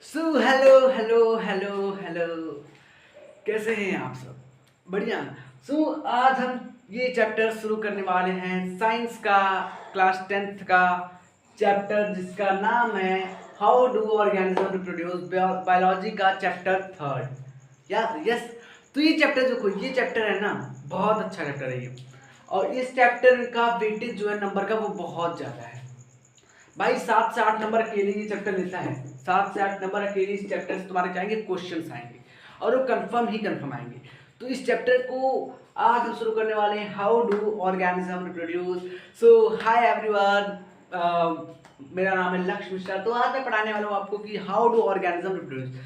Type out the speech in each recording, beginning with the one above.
Hello hello hello hello. कैसे हैं आप सब? बढ़िया। आज हम ये चैप्टर शुरू करने वाले हैं साइंस का, क्लास 10th का चैप्टर जिसका नाम है how do organism reproduce, biology का चैप्टर 3 या यस। तो ये चैप्टर ये चैप्टर है ना, बहुत अच्छा चैप्टर है ये। और इस चैप्टर का वेटेज जो है नंबर का वो बहुत ज़्यादा है भाई। 7 से 8 नंबर अकेले ये चैप्टर लेता है। 7 से 8 नंबर अकेले इस चैप्टर से तुम्हारे क्या आएंगे, क्वेश्चन आएंगे और वो कंफर्म ही कंफर्म आएंगे। तो इस चैप्टर को आज हम शुरू करने वाले हैं how do organism reproduce. Hi everyone, मेरा नाम है लक्ष्य मिश्रा। तो आज मैं पढ़ाने वाला हूँ आपको कि how do organism reproduce,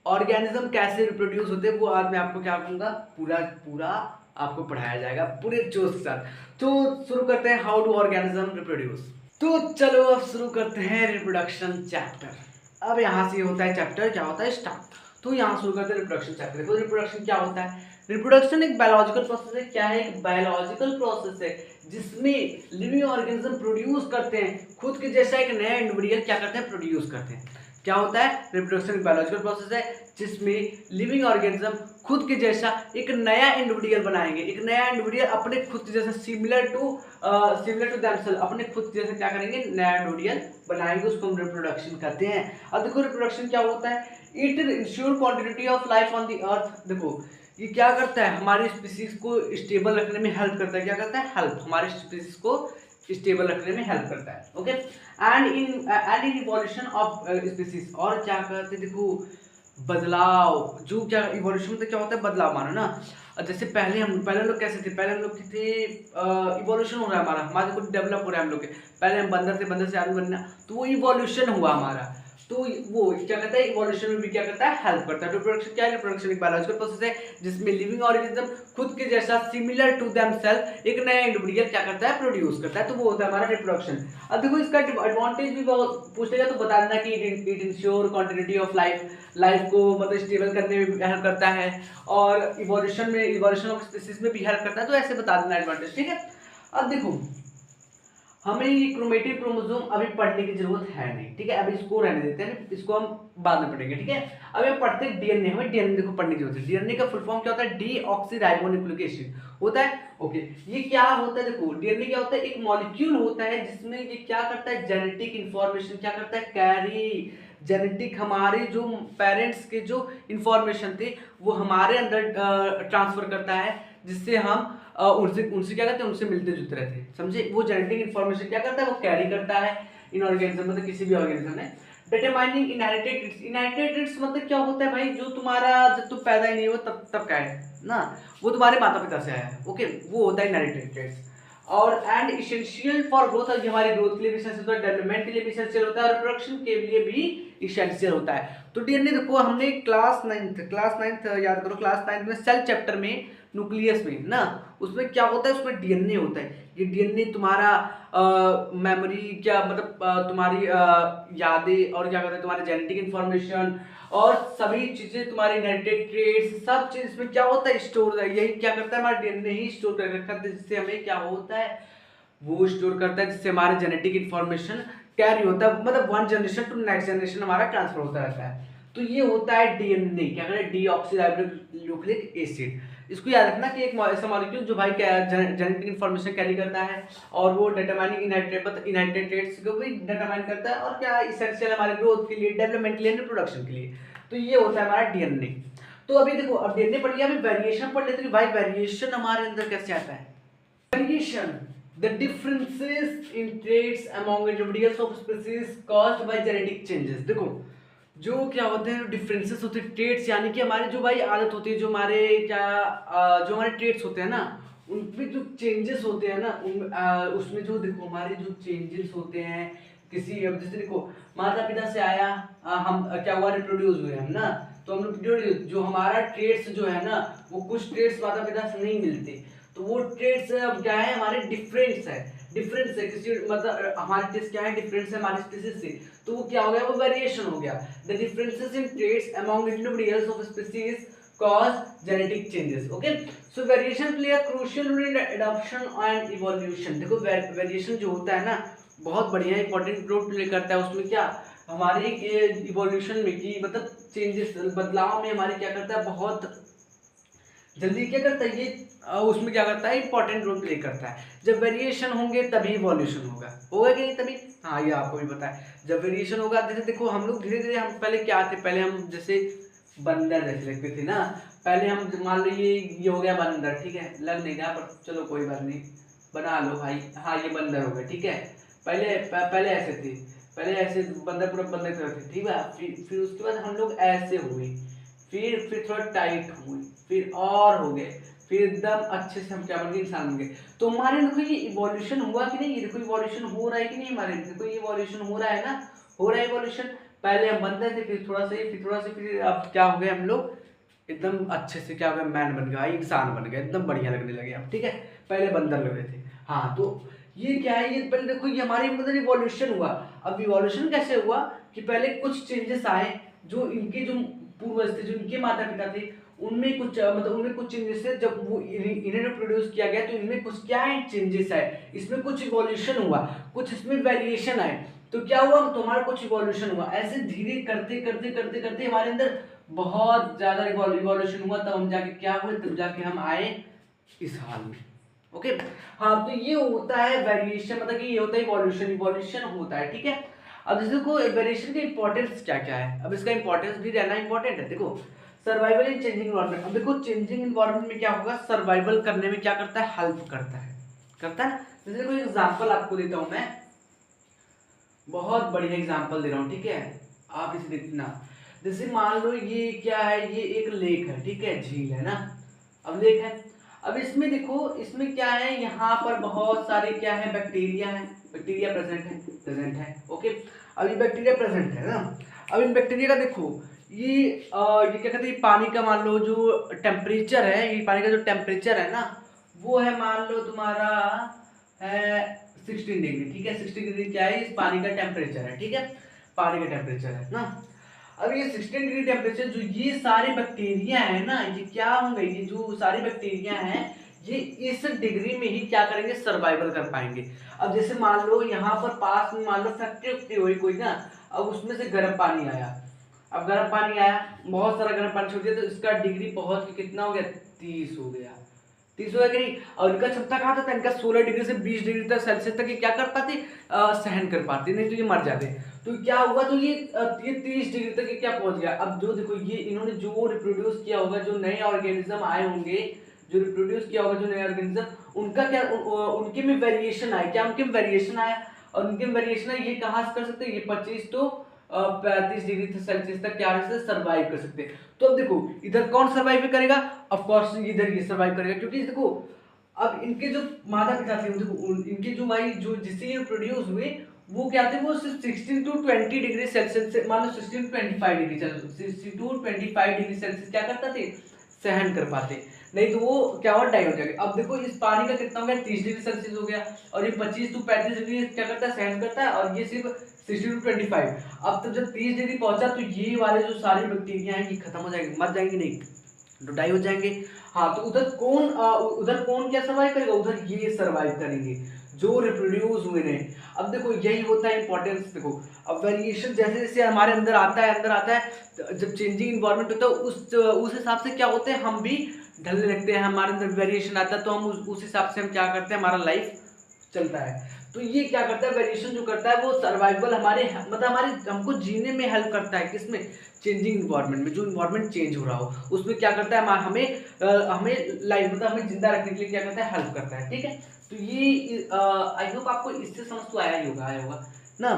organism कैसे रिप्रोड्यूस होते हैं, वो आज मैं आपको क्या करूँगा, पूरा पूरा आपको पढ़ाया जाएगा पूरे जोश के साथ। तो शुरू करते हैं हाउ डू ऑर्गेनिज्म रिप्रोड्यूस। तो चलो अब शुरू करते हैं रिप्रोडक्शन चैप्टर। अब यहाँ से होता है चैप्टर क्या होता है स्टार्ट। तो यहाँ शुरू करते हैं रिप्रोडक्शन चैप्टर। देखो रिप्रोडक्शन क्या होता है। रिप्रोडक्शन एक बायोलॉजिकल प्रोसेस है। क्या है? एक बायोलॉजिकल प्रोसेस है जिसमें लिविंग ऑर्गेनिज्म प्रोड्यूस करते हैं खुद के जैसा एक नया इंडिविजुअल, क्या करते हैं, प्रोड्यूस करते हैं। क्या होता है? रिप्रोडक्शन एक बायोलॉजिकल प्रोसेस है जिसमें लिविंग ऑर्गेनिज्म खुद के जैसा एक नया इंडिविजुअल बनाएंगे। एक नया इंडिविजुअल अपने खुद के जैसा सिमिलर टू देमसेल्फ, अपने खुद के जैसा क्या करेंगे, नया इंडिविजुअल बनाएंगे। उसको हम रिप्रोडक्शन कहते हैं। अब देखो रिप्रोडक्शन क्या होता है। It ensure continuity of life on the earth. देखो ये क्या करता है, हमारी स्पीसीज को स्टेबल रखने में हेल्प करता है। क्या करता है? हेल्प, हमारे स्पीसीज को स्टेबल रखने में हेल्प करता है। Okay. And in evolution of species. और क्या करते हैं, देखो बदलाव, जो क्या इवोल्यूशन में क्या होता है, बदलाव मानो ना। जैसे पहले हम लोग कैसे थे, पहले हम लोग की थे इवोल्यूशन हो रहा है हमारा, हमारे कुछ डेवलप हो रहा है हम लोग के। पहले हम बंदर से आदमी बनना, तो वो इवोल्यूशन हुआ हमारा। तो वो क्या कहता है, इवोल्यूशन में भी क्या करता है, हेल्प करता है। रिप्रोडक्शन क्या है? रिप्रोडक्शन एक बायोलॉजिकल प्रोसेस है जिसमें लिविंग ऑर्गेनिज्म खुद के जैसा सिमिलर टू देमसेल्फ एक नया इंडिविजुअल क्या करता है, प्रोड्यूस करता है। तो वो होता है हमारा रिप्रोडक्शन। अब देखो इसका एडवांटेज भी बहुत पूछेगा तो बता देना कि it ensure continuity of life को मतलब स्टेबल करने में हेल्प करता है, और इवोल्यूशन ऑफ स्पीसीज में भी हेल्प करता है। तो ऐसे बता देना एडवांटेज, ठीक है। अब देखो हमें ये क्रोमेटिन क्रोमोसोम अभी पढ़ने की जरूरत है नहीं, ठीक है। अभी इसको रहने देते हैं, इसको हम बाद में पढ़ेंगे, ठीक है। अभी हम पढ़ते हैं डीएनए। हमें डीएनए देखो पढ़ने की जरूरत है। डीएनए का फुल फॉर्म क्या होता है? डीऑक्सीराइबोन्यूक्लिक एसिड होता है। ओके, ये क्या होता है? देखो डीएनए क्या होता है, एक मॉलिक्यूल होता है जिसमें ये क्या करता है, जेनेटिक इंफॉर्मेशन क्या करता है, कैरी। जेनेटिक हमारे जो पेरेंट्स के जो इंफॉर्मेशन थे वो हमारे अंदर ट्रांसफर करता है, जिससे हम उनसे उनसे क्या करते हैं, उनसे मिलते जुलते रहते हैं, समझे। वो जेनेटिक इन्फॉर्मेशन क्या करता है, वो कैरी करता है इन ऑर्गेनिज्म, मतलब किसी भी ऑर्गेनिज्म में। Determining inherited traits. Inherited traits मतलब क्या होता है भाई, जो तुम्हारा जब तुम पैदा ही नहीं हो तब का है ना, वो तुम्हारे माता पिता से आया है। ओके, वो होता है इनहेरिटेड ट्रेट्स। और एंड इसेंशियल फॉर ग्रोथ, और हमारी ग्रोथ के लिए भी इसेंशियल होता है, डेवलपमेंट के लिए भी इसेंशियल होता है, और रिप्रोडक्शन के लिए भी इसेंशियल होता है। तो डीएनए देखो हमने क्लास 9th याद करो, क्लास 9th में सेल चैप्टर में न्यूक्लियस में ना, उसमें क्या होता है, उसमें डीएनए होता है। ये डीएनए तुम्हारा मेमोरी क्या मतलब तुम्हारी यादें और क्या कहते हैं, तुम्हारे जेनेटिक इंफॉर्मेशन और सभी चीजें, तुम्हारी इनहेरिटेड ट्रेट्स, सब चीज इसमें क्या होता है, स्टोर है। यही क्या करता है, हमारा डीएनए ही स्टोर कर रखा है, जिससे हमें क्या होता है, वो स्टोर करता है, जिससे हमारे जेनेटिक इंफॉर्मेशन कैरी होता है, मतलब one generation to next generation हमारा ट्रांसफर होता रहता है। तो ये होता है डीएनए, क्या कहते हैं, डीऑक्सीराइबोन्यूक्लिक एसिड। इसको याद रखना कि एक ऐसा मॉलिक्यूल जो भाई जेनेटिक इंफॉर्मेशन कैरी करता है, और वो डिटरमाइनिंग इनहेरिटेड ट्रेट्स को भी डिटरमाइन करता है, और क्या इसेंशियल हमारे ग्रोथ के लिए, डेवलपमेंट के लिए, रिप्रोडक्शन के लिए। तो ये होता है हमारा डीएनए। तो अभी देखो, अब डीएनए पढ़ लिया, अभी वेरिएशन पढ़ लेते हैं कि भाई वेरिएशन हमारे अंदर कैसे आता है। Variation, the differences in traits among individuals of species caused by genetic changes। देखो जो क्या होते हैं, डिफरेंसेस होते हैं, ट्रेट्स यानी कि हमारी जो भाई आदत होती है, जो हमारे क्या जो हमारे ट्रेट्स होते हैं ना, उनमें जो चेंजेस होते हैं ना, उसमें जो देखो हमारे जो चेंजेस होते हैं किसी, अब जैसे देखो माता पिता से आया, हम क्या हुआ, रिप्रोड्यूस हुए हम ना, तो हम रिप्रोड्यूस, जो हमारा ट्रेट्स जो है ना, वो कुछ ट्रेट्स माता पिता से नहीं मिलते, तो वो ट्रेड्स अब क्या है, हमारे डिफरेंस है किसी, मतलब हमारे टेस्ट क्या है, डिफरेंस है हमारे स्पीसीज से। तो वो क्या हो गया, वो वेरिएशन हो गया। The differences in traits among individuals of species cause genetic changes। okay, so variation play a crucial role in adaptation and evolution। देखो वेरिएशन जो होता है ना, बहुत बढ़िया इंपॉर्टेंट रोल प्ले करता है। उसमें क्या हमारे इवोल्यूशन में की मतलब चेंजेस बदलाव में हमारे क्या करता है, बहुत जल्दी क्या करता है ये उसमें क्या करता है, इंपॉर्टेंट रोल प्ले करता है। जब वेरिएशन होंगे तभी इवोल्यूशन होगा कि नहीं तभी। हाँ ये आपको भी पता है, जब वेरिएशन होगा, जैसे देखो हम लोग धीरे धीरे, हम पहले क्या थे, पहले हम जैसे बंदर जैसे लगते थे ना। पहले हम मान लो ये हो गया बंदर, ठीक है, लग नहीं रहा पर चलो कोई बात नहीं, बना लो भाई। हाँ ये बंदर हो गया, ठीक है। पहले ऐसे थे, पहले ऐसे बंदर पूरा बंदर थे, ठीक है। फिर उसके बाद हम लोग ऐसे हुए, फिर थोड़ा टाइट हुए, फिर और हो गए, फिर एकदम अच्छे से हम क्या बन गए, इंसान बन गए। तो हमारे देखो ये इवोल्यूशन हुआ कि नहीं, ये देखो इवोल्यूशन हो रहा है कि नहीं हमारे, देखो ये इवोल्यूशन हो रहा है ना, हो रहा है इवोल्यूशन। पहले हम बंदर थे, फिर थोड़ा सा फिर थोड़ा सा, फिर अब क्या हो गए हम लोग, एकदम अच्छे से क्या हो गया, मैन बन गया भाई, इंसान बन गया, एकदम बढ़िया लगने लगे अब, ठीक है। पहले बंदर लग रहे थे। हाँ तो ये क्या है, ये पहले देखो ये हमारे मतलब इवोल्यूशन हुआ। अब इवोल्यूशन कैसे हुआ कि पहले कुछ चेंजेस आए, जो इनके जो पूर्वज थे, जो इनके माता पिता थे, उनमें कुछ मतलब उनमें कुछ चेंजेस है। जब वो इन्हें प्रोड्यूस किया गया तो इनमें कुछ क्या है, चेंजेस आए, इसमें कुछ इवोल्यूशन हुआ, कुछ इसमें वेरिएशन आए। तो क्या हुआ, तुम्हारा कुछ इवोल्यूशन हुआ, ऐसे धीरे करते करते करते करते हमारे अंदर बहुत ज्यादा इवोल्यूशन हुआ, तब हम जाके क्या हुए, तब जाके हम आए इस हाल में। ओके। हाँ तो ये होता है वेरिएशन, मतलब कि ये होता है इवोल्यूशन, इवोल्यूशन होता है, ठीक है। अब जैसे देखो वेरिएशन की इंपॉर्टेंस क्या क्या है, अब इसका इंपॉर्टेंस भी रहना इंपॉर्टेंट है। देखो सर्वाइवल इन चेंजिंग इन्वायरमेंट, अब देखो चेंजिंग इन्वायरमेंट में क्या होगा, सर्वाइवल करने में क्या करता है, हेल्प करता है ना। जैसे देखो एग्जांपल आपको देता हूं मैं, बहुत बढ़िया एग्जांपल दे रहा हूं, ठीक है, आप इसे देखना। जैसे मान लो ये क्या है, ये एक लेक है, ठीक है, झील है ना। अब लेक है, अब इसमें देखो, इसमें क्या है, यहाँ पर बहुत सारे क्या है, बैक्टीरिया है, बैक्टीरिया प्रेजेंट है, ओके। अब ये बैक्टीरिया प्रेजेंट है ना। अब इन बैक्टीरिया का देखो, ये क्या कहते हैं, पानी का मान लो जो टेम्परेचर है, ये पानी का जो टेम्परेचर है ना, वो है मान लो तुम्हारा है 16 डिग्री, ठीक है। 16 डिग्री क्या है, इस पानी का टेम्परेचर है, ठीक है, पानी का टेम्परेचर है ना। अब ये 16 डिग्री टेम्परेचर, जो ये सारे बैक्टीरिया है ना, ये क्या होंगे, ये जो सारे बैक्टीरिया हैं, ये इस डिग्री में ही क्या करेंगे, सर्वाइवल कर पाएंगे। अब जैसे मान लो यहाँ पर पास में मान लो फैक्ट्री हुई कोई ना, अब उसमें से गर्म पानी आया, अब गर्म पानी आया, बहुत सारा गर्म पानी छोड़ दिया, तो इसका डिग्री बहुत कितना हो गया, 30 हो गया, 30 हो गया कि नहीं। और इनका क्षमता कहाँ था, इनका 16 डिग्री से 20 डिग्री तक सेल्सियस तक ये क्या कर पाते, सहन कर पाते, नहीं तो ये मर जाते। तो क्या हुआ, तो ये 30 डिग्री तक ये क्या पहुंच गया। अब जो देखो ये इन्होंने जो रिप्रोड्यूस किया होगा, जो नए ऑर्गेनिज्म आए होंगे, जो रिप्रोड्यूस किया होगा, जो नए ऑर्गेनिज्म, उनका क्या उनके में वेरिएशन आया, क्या उनके में वेरिएशन आया, और उनके में वेरिएशन आया, ये कहाँ से कर सकते हैं, ये 25 तो 35 डिग्री सेल्सियस तक क्या से सर्वाइव कर सकते हैं। तो अब देखो इधर कौन सर्वाइव करेगा, ऑफ कोर्स इधर ये सर्वाइव करेगा, क्योंकि देखो अब इनके जो माता पिता थे, देखो इनके जो भाई जो जिससे ये प्रोड्यूस हुए, वो क्या थे, वो सिर्फ 16 टू 20 डिग्री सेल्सियस से, मान लो 16 to 25 degree Celsius, 60 to 25 degree Celsius क्या करता थे, सहन कर पाते, नहीं तो वो क्या और डाई हो जाएगा। अब देखो इस पानी का कितना हो गया, 30 डिग्री सेल्सियस हो गया, और ये 25 टू 35 डिग्री क्या करता है, सहन करता है, और ये सिर्फ 60 टू 25। अब तो जब 30 डिग्री पहुंचा, तो ये वाले जो सारे बैक्टीरिया हैं, ये खत्म हो जाएंगे, मर जाएंगे, नहीं तो डाई हो जाएंगे। हाँ तो उधर कौन क्या सर्वाइव करेगा, उधर ये सर्वाइव करेंगे जो रिप्रोड्यूस हुए ने। अब देखो यही होता है इंपॉर्टेंस, देखो अब वेरिएशन जैसे जैसे हमारे अंदर आता है, जब चेंजिंग इन्वायरमेंट होता है, उस हिसाब से क्या होते हैं, हम भी ढलने लगते हैं, हमारे अंदर वेरिएशन आता है, तो हम उस हिसाब से हम क्या करते हैं, हमारा लाइफ चलता है। तो ये क्या करता है, वेरिएशन जो करता है, वो सर्वाइवल हमारे मतलब हमारे हमको जीने में हेल्प करता है, किसमें, चेंजिंग इन्वायरमेंट में, जो इन्वायरमेंट चेंज हो रहा हो उसमें क्या करता है, हमें लाइफ मतलब हमें जिंदा रखने के लिए क्या करता है, हेल्प करता है, ठीक है। तो ये आई होप आपको इससे समझ तो आया होगा ना,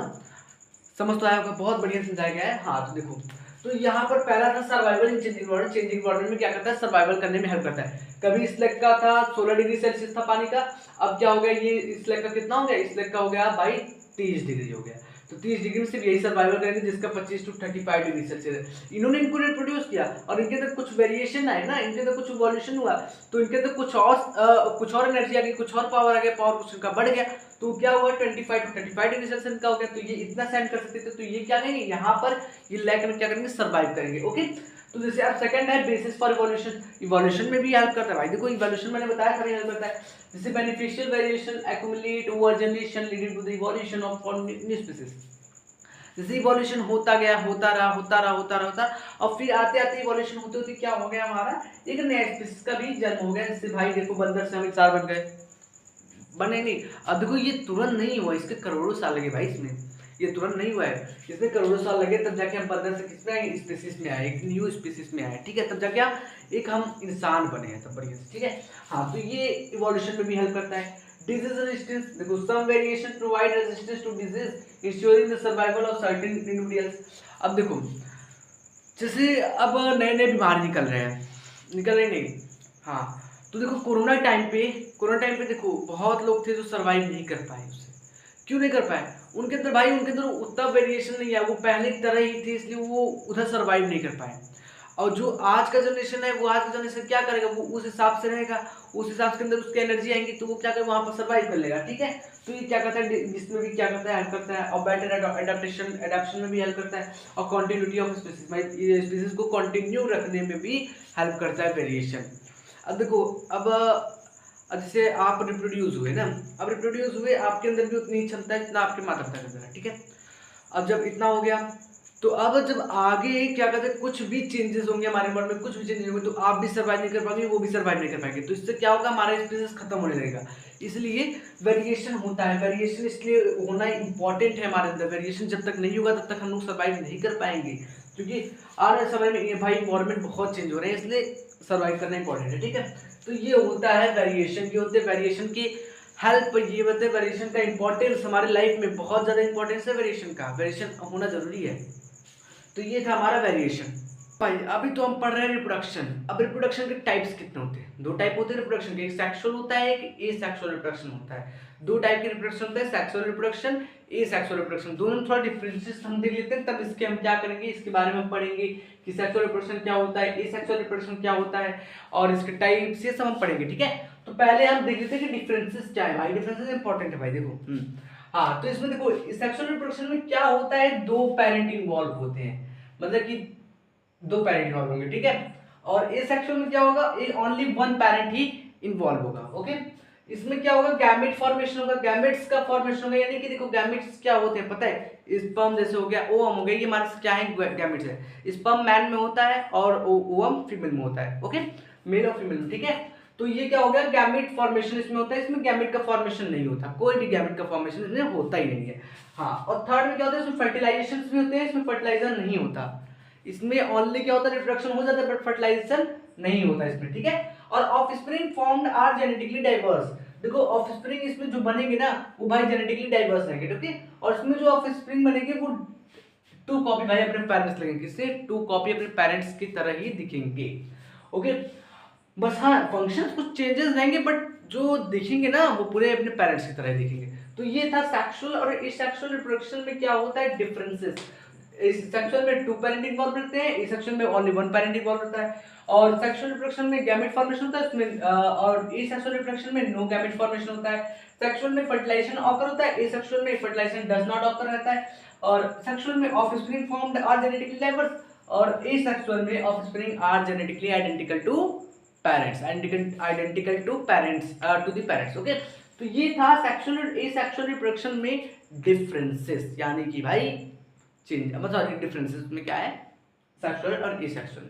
समझ तो आया होगा, बहुत बढ़िया समझाया गया है। हाँ तो देखो, तो यहाँ पर पहला था सर्वाइवल इन चेंजिंग इन्वायरमेंट, चेंजिंग इन्वायरमेंट में क्या करता है, सर्वाइवल करने में हेल्प करता है। कभी इस लेग का था 16 डिग्री सेल्सियस था पानी का, अब क्या हो गया, ये इस लेग का कितना हो गया, इस लेग का हो गया भाई 30 डिग्री हो गया। तो 30 डिग्री में सिर्फ यही सर्वाइवल करेंगे जिसका 25 टू 35 डिग्री सेल्सियस है। इन्होंने इनको रिप्रोड्यूस किया, और इनके अंदर कुछ वेरिएशन आए ना, इनके अंदर कुछ इवोल्यूशन हुआ, तो इनके अंदर कुछ और एनर्जी आ गई, कुछ और पावर आ गया, पावर कुछ इनका बढ़ गया, तो क्या हुआ 25 टू 35 डिग्री सेल्सियस का हो गया। तो ये इतना सेंड कर सकते थे, तो ये क्या करेंगे, यहाँ पर ये लैक में क्या करेंगे, सर्वाइव करेंगे, ओके। तो जैसे अब सेकंड है बेसिस फॉर इवोल्यूशन, इवोल्यूशन में भी हेल्प करता है भाई, देखो इवोल्यूशन मैंने बताया था हेल्प करता है। जैसे beneficial variation accumulate over generation leading to the evolution of new species. जैसे इवोल्यूशन होता गया, होता रहा, और फिर आते आते इवोल्यूशन होते होते क्या हो गया, हमारा एक नया स्पीशीज का भी जन्म हो गया। जैसे भाई देखो, बंदर से हम इंसान बन गए, बने नहीं। अब देखो ये तुरंत नहीं हुआ, इसके करोड़ों साल लगे भाई, इसमें ये तुरंत नहीं हुआ है, इसमें करोड़ों साल लगे, तब जाके हम बंदर से किस में आए, स्पीशीज में आए, एक न्यू स्पीशीज में आए, ठीक है, तब जाके हम इंसान बने हैं तब बढ़िया से, ठीक है। हाँ, तो ये इवोल्यूशन में भी हेल्प करता है। डिजीज रेजिस्टेंस, देखो some variation provide resistance to disease ensuring the survival of certain individuals. अब देखो, जैसे अब नए नए बीमारी निकल रहे हैं, निकल रहे नहीं, हाँ, तो देखो कोरोना टाइम पे देखो बहुत लोग थे जो सरवाइव नहीं कर पाए उससे। क्यों नहीं कर पाए? उनके अंदर भाई, उनके अंदर उतना वेरिएशन नहीं है, वो पहले की तरह ही थे, इसलिए वो उधर सरवाइव नहीं कर पाए। और जो आज का जनरेशन है, वो आज का जनरेशन क्या करेगा, वो उस हिसाब से रहेगा, उस हिसाब के अंदर उसकी एनर्जी आएंगी, तो वो क्या करेगा, वहां पर सर्वाइव कर लेगा, ठीक है। तो ये क्या करता है, जिसमें भी क्या करता है, हेल्प करता है, और बेटर एडेप्टेशन में भी हेल्प करता है, और कंटिन्यूटी ऑफ स्पीसीज, भाई ये स्पीसीज को कंटिन्यू रखने में भी हेल्प करता है वेरिएशन। अब देखो, अब जैसे आप रिप्रोड्यूस हुए ना, अब रिप्रोड्यूस हुए, आपके अंदर भी उतनी क्षमता है जितना आपके माता पिता के अंदर है, ठीक है। अब जब इतना हो गया, तो अब जब आगे क्या कहते हैं, कुछ भी चेंजेस होंगे हमारे बॉडी में, कुछ भी चेंजेस होंगे, तो आप भी सर्वाइव नहीं कर पाएंगे, वो भी सर्वाइव नहीं कर पाएंगे, तो इससे क्या होगा, हमारा स्पीसीज खत्म होने लगेगा। इसलिए वेरिएशन होता है, वेरिएशन इसलिए होना इंपॉर्टेंट है हमारे अंदर। वेरिएशन जब तक नहीं होगा तब तक हम लोग सर्वाइव नहीं कर पाएंगे, क्योंकि आने वाले समय में भाई इन्वायरमेंट बहुत चेंज हो रहे हैं, इसलिए सर्वाइव करना इंपॉर्टेंट है, ठीक है। तो ये होता है वेरिएशन, ये होते हैं वेरिएशन की हेल्प, ये बताए वेरिएशन का इंपॉर्टेंस हमारे लाइफ में बहुत ज़्यादा इंपॉर्टेंस है, वेरिएशन का, वेरिएशन होना जरूरी है। तो ये था हमारा वेरिएशन। भाई अभी तो हम पढ़ रहे हैं रिप्रोडक्शन। अब रिप्रोडक्शन के टाइप्स कितने होते हैं, दो टाइप होते हैं रिप्रोडक्शन के, एक सेक्सुअल होता है, एक एसेक्सुअल रिप्रोडक्शन होता है। दो टाइप के रिप्रोडक्शन होते हैं, सेक्सुअल रिप्रोडक्शन, एसेक्सुअल रिप्रोडक्शन। दोनों में थोड़ा डिफरेंसेस हम देख लेते हैं, तब इसके हम क्या करेंगे, इसके बारे में पढ़ेंगे कि सेक्सुअल रिप्रोडक्शन क्या होता है, एसेक्सुअल रिप्रोडक्शन क्या होता है, और इसके टाइप्स, ये सब हम पढ़ेंगे, ठीक है। तो पहले हम देख लेते हैं कि डिफरेंसेस क्या है। भाई डिफरेंसेस इंपॉर्टेंट है भाई, देखो हाँ, तो इसमें देखो सेक्सुअल रिप्रोडक्शन में क्या होता है, दो पेरेंट इन्वॉल्व होते हैं, मतलब कि दो पेरेंट इन्वॉल्व होंगे, ठीक है। और ए सेक्शन में क्या होगा, ओनली वन पेरेंट ही इन्वॉल्व होगा, ओके। इसमें क्या होगा, गैमेट फॉर्मेशन होगा, गैमेट्स का फॉर्मेशन होगा, यानी कि देखो गैमेट्स क्या होते हैं पता है, स्पर्म जैसे हो गया, ओवम हो गया, ये हमारे क्या है, गैमेट्स है। स्पर्म मैन में होता है और ओवम फीमेल में होता है, ओके, मेल और फीमेल में, ठीक है। तो ये क्या हो गया, गैमेट फॉर्मेशन इसमें होता है, इसमें गैमेट का फॉर्मेशन नहीं होता, कोई भी गैमेट का फॉर्मेशन इसमें होता ही नहीं है। हाँ, और थर्ड में क्या होता है, इसमें फर्टिलाइजेशन भी होते हैं, इसमें फर्टिलाइजर नहीं होता, इसमें ओनली क्या होता है, रिप्रोडक्शन हो जाता है बट फर्टिलाइजेशन नहीं होता इसमें, ठीक है। और offspring formed are genetically diverse. देखो ऑफस्प्रिंग इसमें जो बनेंगे ना, वो भाई जेनेटिकली डाइवर्स रहेंगे, ठीक है। और इसमें जो ऑफस्प्रिंग बनेंगे वो टू कॉपी भाई अपने पेरेंट्स लगेंगे, किससे, टू कॉपी अपने पेरेंट्स की तरह ही दिखेंगे, ओके। बस हाँ, फंक्शंस कुछ चेंजेस रहेंगे बट जो दिखेंगे ना वो पूरे अपने पेरेंट्स की तरह दिखेंगे। तो ये था सेक्सुअल और एसेक्सुअल रिप्रोडक्शन में क्या होता है, डिफरेंसेस। इस सेक्सुअल में टू पेरेंट इन्वॉल्व रहते हैं, इस सेक्सुअल में ओनली वन पेरेंट इन्वॉल्व रहता है। और सेक्सुअल रिप्रोडक्शन में गैमेट फॉर्मेशन होता है उसमें, और एसेक्सुअल रिप्रोडक्शन में नो गैमेट फॉर्मेशन होता है। सेक्सुअल में फर्टिलाइजेशन ऑकर होता है, एसेक्सुअल में फर्टिलाइजेशन डज नॉट ऑकर रहता है। और सेक्सुअल में offspring formed are genetically diverse, और एसेक्सुअल में offspring are genetically identical to parents, identical to parents, to the parents, okay. तो ये था सेक्सुअल और एसेक्सुअल रिप्रोडक्शन में डिफरेंसेस, यानी कि भाई चेंज, मतलब डिफरेंसेस में क्या है, सेक्सुअल और एसेक्सुअल।